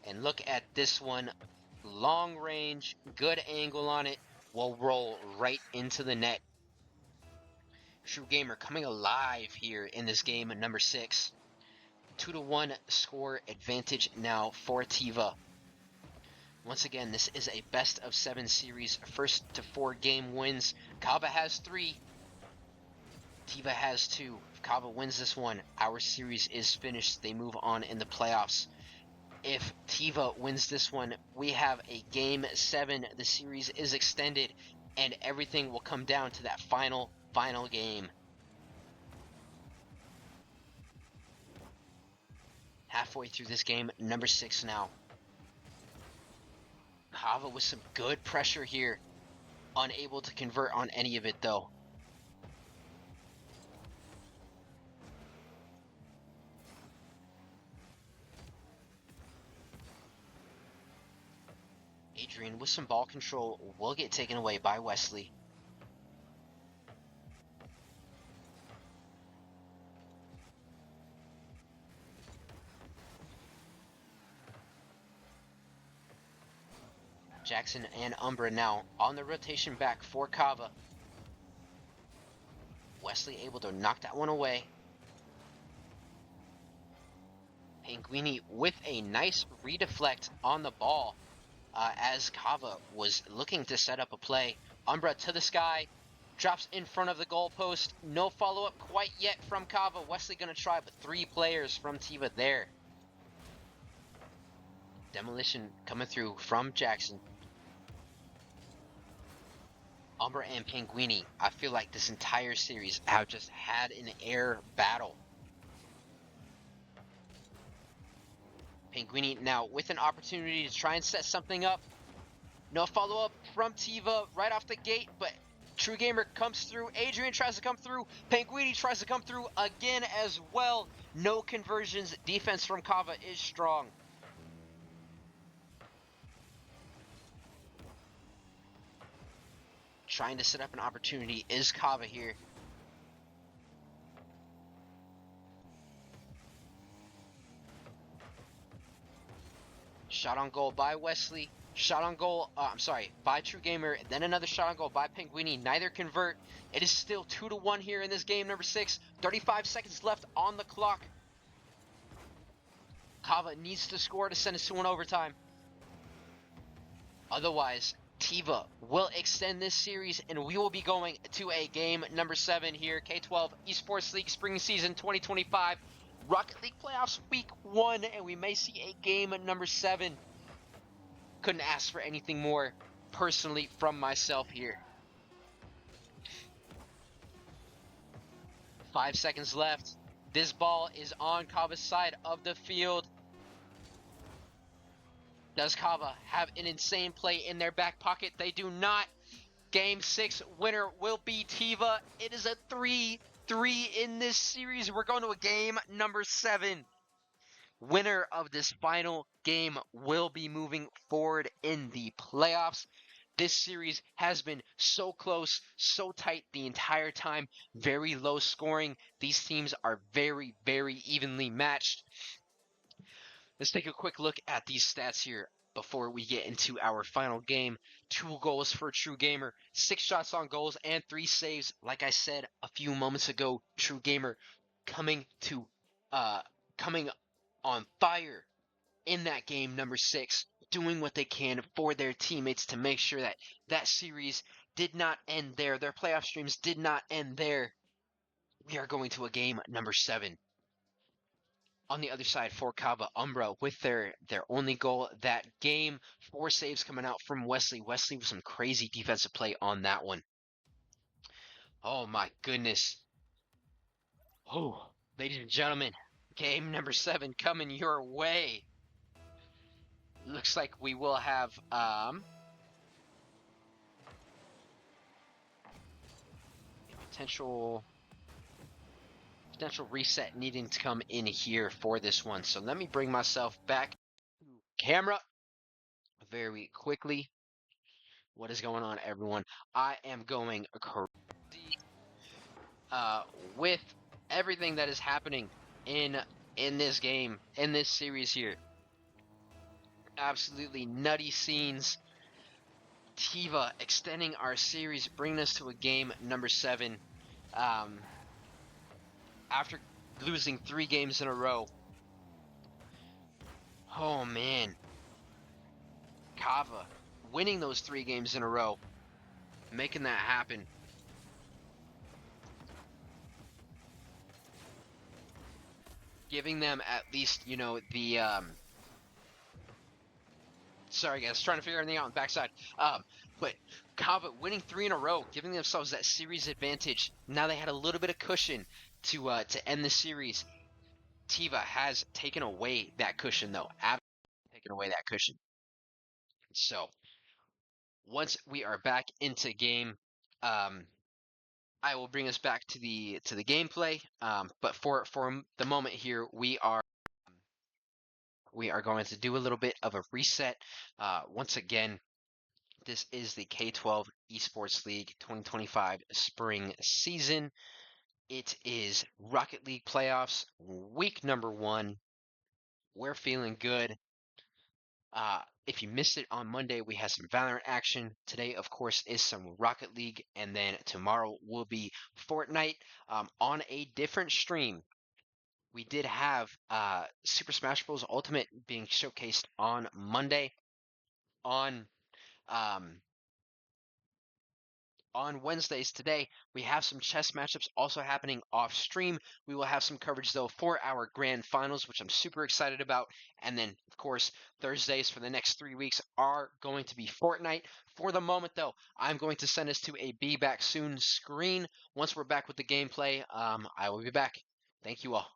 And look at this one. Long range, good angle on it, will roll right into the net. True Gamer coming alive here in this game number 6. 2-1 score advantage now for TVA. Once again, this is a best of 7 series, first to 4 game wins. CAVA has 3. TVA has 2. If CAVA wins this one, our series is finished. They move on in the playoffs. If TVA wins this one, we have a game 7. The series is extended, and everything will come down to that final game. Halfway through this game, number 6 now. CAVA with some good pressure here. Unable to convert on any of it though. Adrian with some ball control will get taken away by Wesley. Jackson and Umbra now on the rotation back for CAVA. Wesley able to knock that one away. Penguini with a nice redeflect on the ball as CAVA was looking to set up a play. Umbra to the sky, drops in front of the goalpost. No follow-up quite yet from CAVA. Wesley gonna try, but 3 players from Tiva there. Demolition coming through from Jackson. Umbra and Penguini, I feel like this entire series have just had an air battle. Penguini now with an opportunity to try and set something up. No follow-up from Tiva right off the gate, but True Gamer comes through. Adrian tries to come through. Penguini tries to come through again as well. No conversions. Defense from CAVA is strong. Trying to set up an opportunity is CAVA here. Shot on goal by Wesley. Shot on goal, by True Gamer. Then another shot on goal by Penguini. Neither convert. It is still 2-1 here in this game, number 6. 35 seconds left on the clock. CAVA needs to score to send us to an overtime. Otherwise, Tiva will extend this series, and we will be going to a game number 7 here. K12 Esports League Spring Season 2025. Rocket League Playoffs Week 1, and we may see a game number 7. Couldn't ask for anything more, personally, from myself here. 5 seconds left. This ball is on CAVA's side of the field. Does CAVA have an insane play in their back pocket? They do not. Game 6 winner will be Tiva. It is a 3-3 in this series. We're going to a game number 7. Winner of this final game will be moving forward in the playoffs. This series has been so close, so tight the entire time. Very low scoring. These teams are very, very evenly matched. Let's take a quick look at these stats here before we get into our final game. 2 goals for True Gamer, 6 shots on goals, and 3 saves. Like I said a few moments ago, True Gamer coming on fire in that game number 6, doing what they can for their teammates to make sure that that series did not end there. Their playoff streams did not end there. We are going to a game number 7. On the other side for CAVA, Umbra with their only goal that game. 4 saves coming out from Wesley. Wesley with some crazy defensive play on that one. Oh my goodness. Oh, ladies and gentlemen, game number 7 coming your way. Looks like we will have potential reset needing to come in here for this one. So let me bring myself back to camera very quickly. What is going on, everyone? I am going crazy with everything that is happening in this game, in this series here. Absolutely nutty scenes. Tiva extending our series, bringing us to a game number 7. After losing 3 games in a row. Oh man. CAVA winning those 3 games in a row. Making that happen. Giving them at least, you know, the sorry guys, trying to figure everything out on the backside. But CAVA winning 3 in a row, giving themselves that series advantage. Now they had a little bit of cushion to end the series. TVA has taken away that cushion, though. Absolutely taken away that cushion. So once we are back into game, I will bring us back to the gameplay. But for the moment here, we are going to do a little bit of a reset. Once again, this is the K12 Esports League 2025 spring season. It is Rocket League playoffs, week number 1. We're feeling good. If you missed it on Monday, we had some Valorant action. Today, of course, is some Rocket League, and then tomorrow will be Fortnite on a different stream. We did have Super Smash Bros. Ultimate being showcased on Monday. Um, on Wednesdays today, we have some chess matchups also happening off stream. We will have some coverage though for our grand finals, which I'm super excited about. And then, of course, Thursdays for the next 3 weeks are going to be Fortnite. For the moment, though, I'm going to send us to a Be Back Soon screen. Once we're back with the gameplay, I will be back. Thank you all.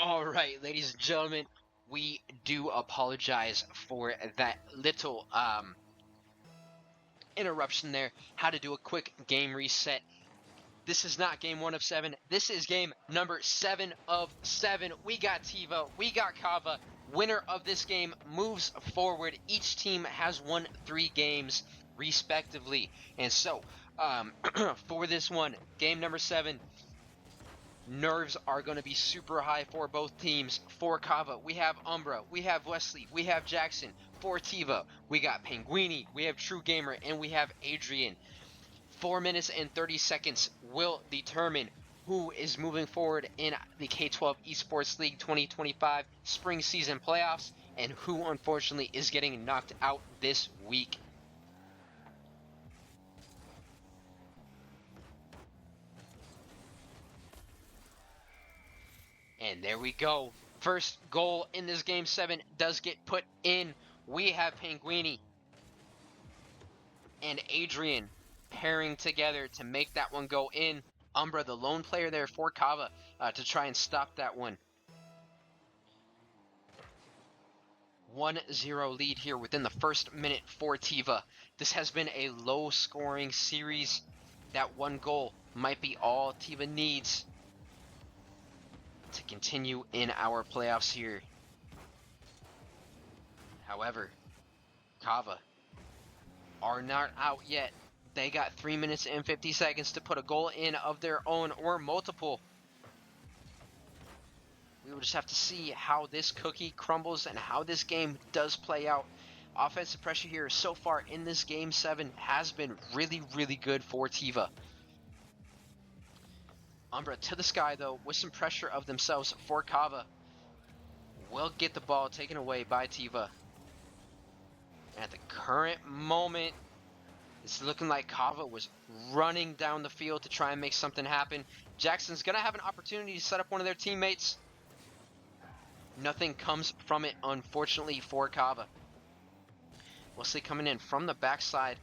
All right, ladies and gentlemen, we do apologize for that little interruption there. How to do a quick game reset. This is not game 1 of 7. This is game number 7 of 7. We got TVA, we got CAVA. Winner of this game moves forward. Each team has won 3 games respectively. And so, for this one, game number 7, nerves are going to be super high for both teams. For CAVA, we have Umbra, we have Wesley, we have Jackson. For TVA, we got Penguini, we have True Gamer, and we have Adrian. 4 minutes and 30 seconds will determine who is moving forward in the K12 Esports League 2025 spring season playoffs and who unfortunately is getting knocked out this week. And there we go. First goal in this game 7 does get put in. We have Penguini and Adrian pairing together to make that one go in. Umbra, the lone player there for CAVA, to try and stop that one. 1-0 lead here within the first minute for TVA. This has been a low-scoring series. That one goal might be all TVA needs to continue in our playoffs here. However, CAVA are not out yet. They got 3 minutes and 50 seconds to put a goal in of their own or multiple. We will just have to see how this cookie crumbles and how this game does play out. Offensive pressure here so far in this Game 7 has been really, really good for TVA. Umbra to the sky, though, with some pressure of themselves for CAVA. Will get the ball taken away by TVA. At the current moment, it's looking like CAVA was running down the field to try and make something happen. Jackson's going to have an opportunity to set up one of their teammates. Nothing comes from it, unfortunately, for CAVA. Wesley coming in from the backside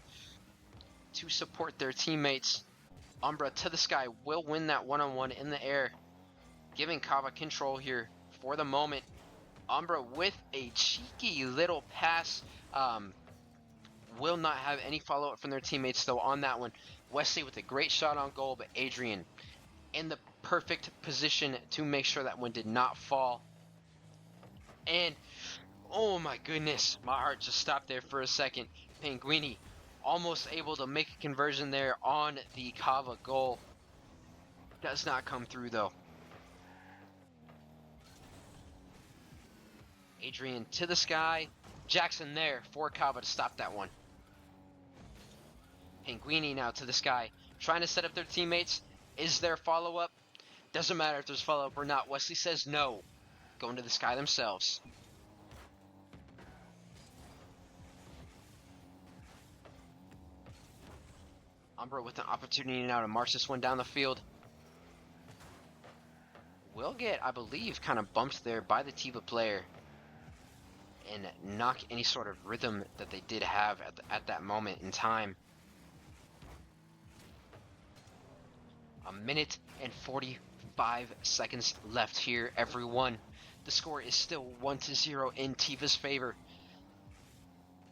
to support their teammates. Umbra to the sky will win that one-on-one in the air, giving CAVA control here for the moment. Umbra with a cheeky little pass. Will not have any follow-up from their teammates, though, on that one. Wesley with a great shot on goal, but Adrian in the perfect position to make sure that one did not fall. And, oh my goodness, my heart just stopped there for a second. Penguini almost able to make a conversion there on the CAVA goal. Does not come through, though. Adrian to the sky. Jackson there for CAVA to stop that one. Penguini now to the sky, trying to set up their teammates. Is there follow-up? Doesn't matter if there's follow-up or not. Wesley says no. Going to the sky themselves. Umbra with an opportunity now to march this one down the field. Will get, I believe, kind of bumped there by the TVA player and knock any sort of rhythm that they did have at that moment in time. A minute and 45 seconds left here, everyone. The score is still 1-0 in TVA's favor.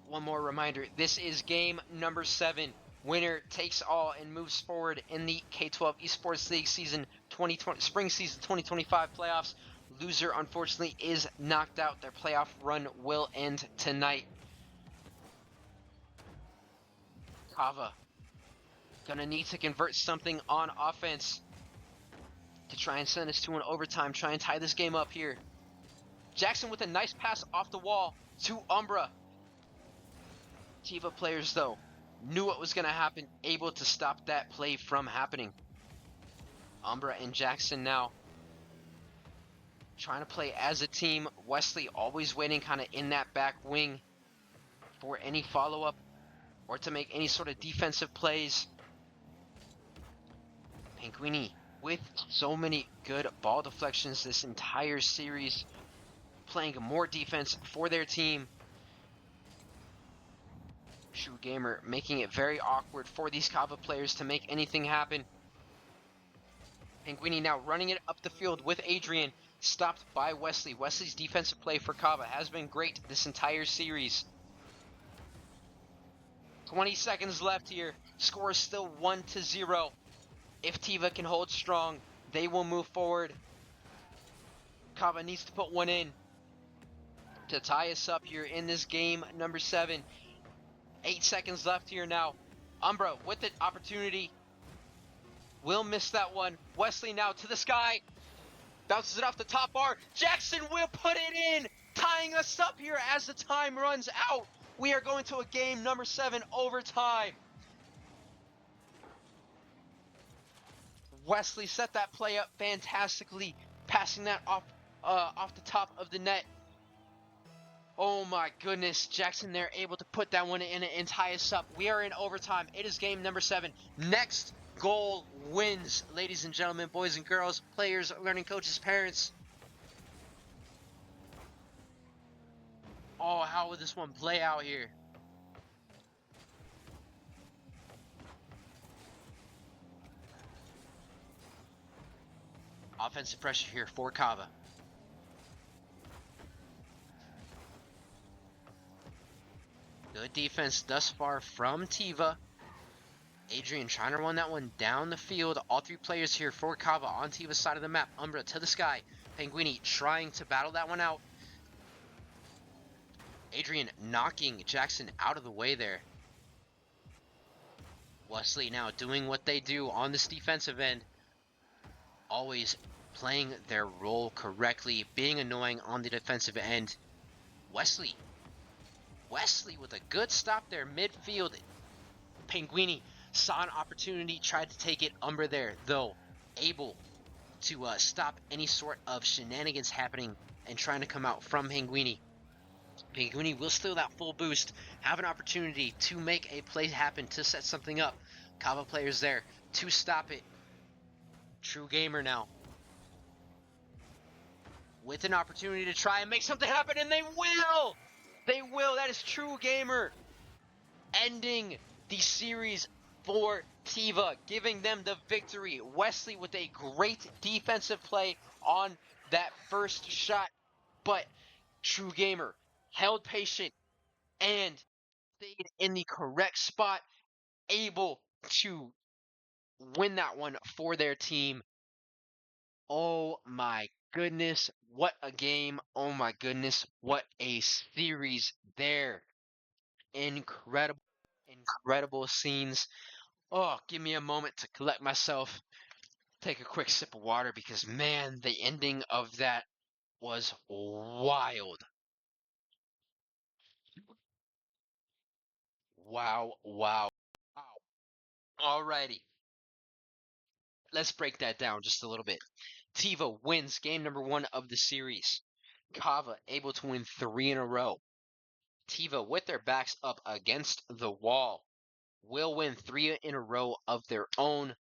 One more reminder, this is game number 7. Winner takes all and moves forward in the K12 Esports League Spring season 2025 playoffs. Loser, unfortunately, is knocked out. Their playoff run will end tonight. CAVA gonna need to convert something on offense to try and send us to an overtime, try and tie this game up here. Jackson with a nice pass off the wall to Umbra. TVA players, though, knew what was going to happen, able to stop that play from happening. Umbra and Jackson now trying to play as a team. Wesley always waiting kind of in that back wing for any follow-up or to make any sort of defensive plays. Penguini with so many good ball deflections this entire series, playing more defense for their team. Shoe Gamer making it very awkward for these CAVA players to make anything happen. Penguini now running it up the field with Adrian, stopped by Wesley. Wesley's defensive play for CAVA has been great this entire series. 20 seconds left here. Score is still 1-0. If TVA can hold strong, they will move forward. CAVA needs to put one in to tie us up here in this game number 7. 8 seconds left here now. Umbra with the opportunity. Will miss that one. Wesley now to the sky. Bounces it off the top bar. Jackson will put it in, tying us up here as the time runs out. We are going to a game number 7 overtime. Wesley set that play up fantastically, passing that off the top of the net. Oh my goodness, Jackson there able to put that one in and tie us up. We are in overtime. It is game number 7. Next goal wins, ladies and gentlemen, boys and girls, players, learning coaches, parents. Oh, how will this one play out here? Offensive pressure here for CAVA. Good defense thus far from TVA. Adrian trying to run that one down the field. All 3 players here for CAVA on TVA's side of the map. Umbra to the sky. Penguini trying to battle that one out. Adrian knocking Jackson out of the way there. Wesley now doing what they do on this defensive end, always playing their role correctly, being annoying on the defensive end. Wesley with a good stop there midfield. Penguini saw an opportunity, tried to take it. Umber there, though, able to stop any sort of shenanigans happening and trying to come out from Penguini. Penguini will steal that full boost, have an opportunity to make a play happen to set something up. CAVA players there to stop it. True Gamer now with an opportunity to try and make something happen, and they will! They will. That is True Gamer ending the series for TVA, giving them the victory. Wesley with a great defensive play on that first shot, but True Gamer held patient and stayed in the correct spot, able to win that one for their team. Oh my goodness, what a game. Oh my goodness, what a series there. Incredible, incredible scenes. Oh, give me a moment to collect myself, take a quick sip of water because, man, the ending of that was wild. Wow, wow, wow. Alrighty, let's break that down just a little bit. TiVo wins game number 1 of the series. CAVA able to win 3 in a row. TiVo with their backs up against the wall will win 3 in a row of their own,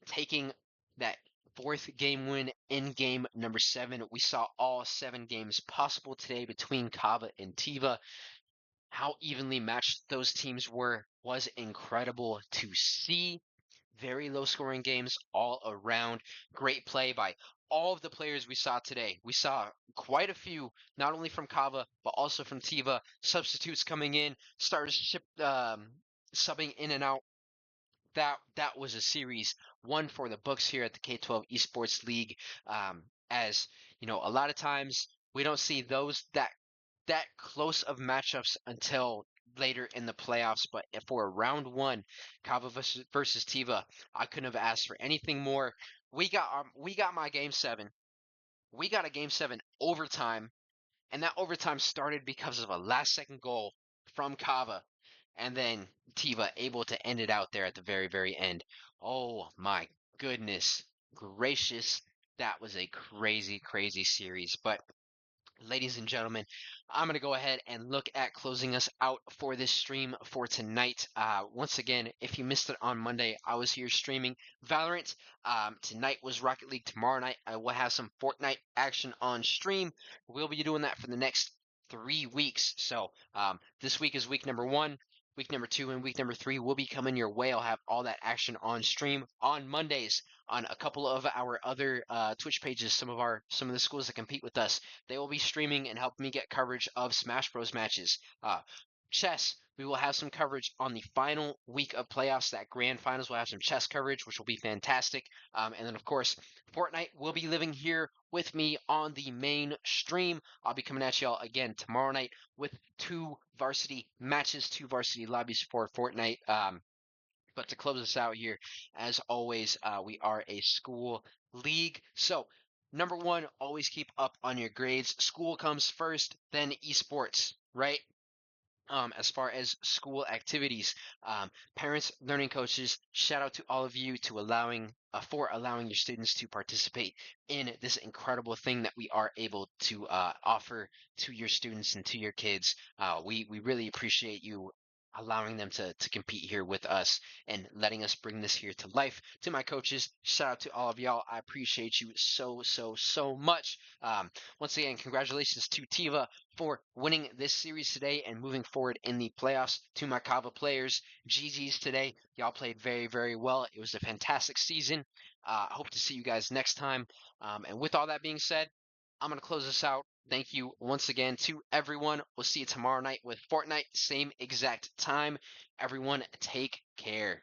taking that 4th game win in game number 7. We saw all 7 games possible today between CAVA and TiVa. How evenly matched those teams were was incredible to see. Very low scoring games all around. Great play by all of the players we saw today. We saw quite a few, not only from CAVA, but also from TiVa. Substitutes coming in, starters subbing in and out. That was a series one for the books here at the K12 Esports League. As you know, a lot of times we don't see that close of matchups until later in the playoffs. But for round one, CAVA versus TiVa, I couldn't have asked for anything more. We got my game 7. We got a game 7 overtime, and that overtime started because of a last second goal from CAVA, and then TiVa able to end it out there at the very, very end. Oh my goodness gracious. That was a crazy, crazy series. But ladies and gentlemen, I'm going to go ahead and look at closing us out for this stream for tonight. Once again, if you missed it on Monday, I was here streaming Valorant. Tonight was Rocket League. Tomorrow night, I will have some Fortnite action on stream. We'll be doing that for the next 3 weeks. So this week is week number 1. Week number 2 and week number 3 will be coming your way. I'll have all that action on stream on Mondays on a couple of our other Twitch pages. Some of the schools that compete with us, they will be streaming and helping me get coverage of Smash Bros matches. Chess, we will have some coverage on the final week of playoffs. That grand finals will have some chess coverage, which will be fantastic. And then, of course, Fortnite will be living here with me on the main stream. I'll be coming at y'all again tomorrow night with 2 varsity matches, 2 varsity lobbies for Fortnite. But to close us out here, as always, we are a school league. So, number 1, always keep up on your grades. School comes first, then esports, right? As far as school activities, parents, learning coaches, shout out to all of you to for allowing your students to participate in this incredible thing that we are able to offer to your students and to your kids. We really appreciate you allowing them to compete here with us and letting us bring this here to life. To my coaches, shout out to all of y'all. I appreciate you so much. Once again, congratulations to TiVa for winning this series today and moving forward in the playoffs. To my CAVA players, GG's today. Y'all played very, very well. It was a fantastic season. Hope to see you guys next time. And with all that being said, I'm going to close this out. Thank you once again to everyone. We'll see you tomorrow night with Fortnite, same exact time. Everyone, take care.